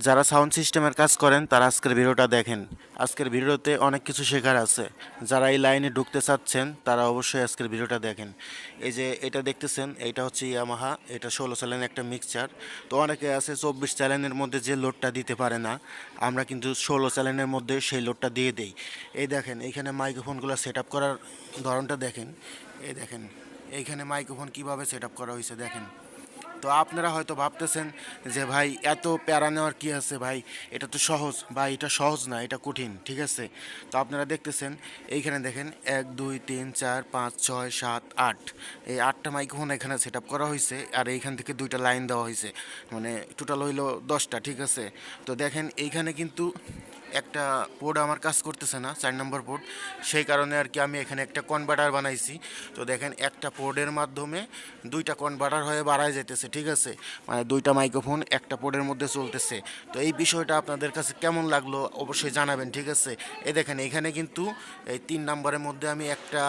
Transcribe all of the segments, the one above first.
যারা সাউন্ড সিস্টেমের কাজ করেন তারা আজকের ভিডিওটা দেখেন। আজকের ভিডিওতে অনেক কিছু শেখার আছে। যারা এই লাইনে ঢুকতে চাচ্ছেন তারা অবশ্যই আজকের ভিডিওটা দেখেন। এই যে এটা দেখতেছেন, এইটা হচ্ছে ইয়ামাহা, এটা 16 চ্যানেলের একটা মিক্সচার। তো অনেকে আছে 24 চ্যানেলের মধ্যে যে লোডটা দিতে পারে না, আমরা কিন্তু 16 চ্যানেলের মধ্যে সেই লোডটা দিয়ে দেই। এই দেখেন এইখানে মাইক্রোফোনগুলো সেট আপ করার ধরনটা দেখেন। এই দেখেন এইখানে মাইক্রোফোন কিভাবে সেট আপ করা হয়েছে দেখেন। তো আপনারা হয়তো ভাবতেছেন যে ভাই এত প্যারা নেওয়ার কী আছে ভাই, এটা তো সহজ। ভাই এটা সহজ না, এটা কঠিন, ঠিক আছে? তো আপনারা দেখতেছেন এইখানে দেখেন 1 2 3 4 5 6 7 8, এই 8টা মাইক্রোফোন এখানে সেট আপ করা হয়েছে, আর এইখান থেকে 2টা লাইন দেওয়া হয়েছে, মানে টোটাল হইলো 10টা, ঠিক আছে? তো দেখেন এইখানে কিন্তু একটা পোর্ট আমার কাজ করতেছে না, 4 নম্বর পোর্ট। সেই কারণে আর কি আমি এখানে একটা কনভার্টার বানাইছি। তো দেখেন একটা পোর্টের মাধ্যমে 2টা কনভার্টার হয়ে বাড়ায় যেতেছে, ঠিক আছে? মানে 2টা মাইক্রোফোন একটা পোর্টের মধ্যে চলতেছে। তো এই বিষয়টা আপনাদের কাছে কেমন লাগলো অবশ্যই জানাবেন, ঠিক আছে? এই দেখেন এখানে কিন্তু এই 3 নম্বরের মধ্যে আমি একটা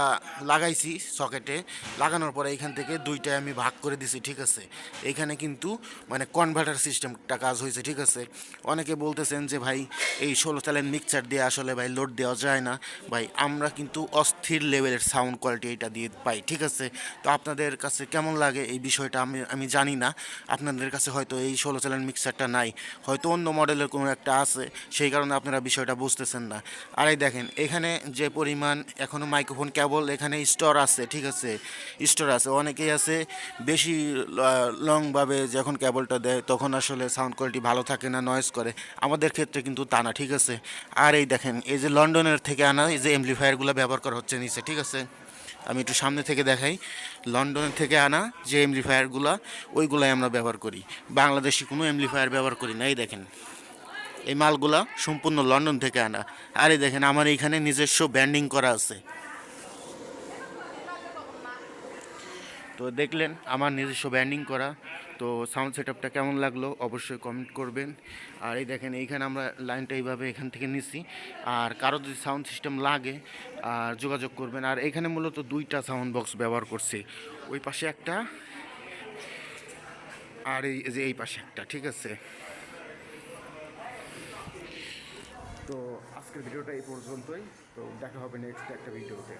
লাগাইছি সকেটে, লাগানোর পরে এইখান থেকে 2টায় আমি ভাগ করে দিছি, ঠিক আছে? এইখানে কিন্তু মানে কনভার্টার সিস্টেমটা কাজ হয়েছে, ঠিক আছে? অনেকে বলতেছেন যে ভাই এই 16 চ্যানেল মিক্সচার দিয়ে আসলে ভাই লোড দেওয়া যায় না। ভাই আমরা কিন্তু অস্থির লেভেলের সাউন্ড কোয়ালিটি এটা দিয়ে পাই, ঠিক আছে? তো আপনাদের কাছে কেমন লাগে এই বিষয়টা আমি আমি জানি না। আপনাদের কাছে হয়তো এই 16 চ্যানেল মিক্সারটা নাই, হয়তো অন্য মডেলের কোনো একটা আছে, সেই কারণে আপনারা বিষয়টা বুঝতেছেন না। আর এই দেখেন এখানে যে পরিমাণ এখনও মাইক্রোফোন কেবল এখানে স্টোর আছে, ঠিক আছে? স্টোর আছে, অনেকেই আছে বেশি লংভাবে যখন কেবলটা দেয় তখন আসলে সাউন্ড কোয়ালিটি ভালো থাকে না, নয়েজ করে। আমাদের ক্ষেত্রে কিন্তু তা না, ঠিক আছে? আর এই দেখেন এই যে লন্ডনের থেকে আনা এই যে এমপ্লিফায়ারগুলো ব্যবহার করা হচ্ছে নিচে, ঠিক আছে? আমি একটু সামনে থেকে দেখাই। লন্ডন থেকে আনা যে এমপ্লিফায়ারগুলো, ওইগুলাই আমরা ব্যবহার করি। বাংলাদেশি কোনো এমপ্লিফায়ার ব্যবহার করি না। এই দেখেন এই মালগুলা সম্পূর্ণ লন্ডন থেকে আনা। আর এই দেখেন আমার এইখানে নিজস্ব ব্যান্ডিং করা আছে। তো দেখলেন আমার নিজস্ব ব্যান্ডিং করা। তো সাউন্ড সেট আপটা কেমন লাগলো অবশ্যই কমেন্ট করবেন। আর এই দেখেন এইখানে আমরা লাইনটা এইভাবে এখান থেকে নিছি। আর কারো যদি সাউন্ড সিস্টেম লাগে আর যোগাযোগ করবেন। আর এখানে মূলত 2টা সাউন্ড বক্স ব্যবহার করছি, ওই পাশে একটা আর এই যে এই পাশে একটা, ঠিক আছে? তো আজকের ভিডিওটা এই পর্যন্তই। তো দেখা হবে নেক্সট একটা ভিডিওতে।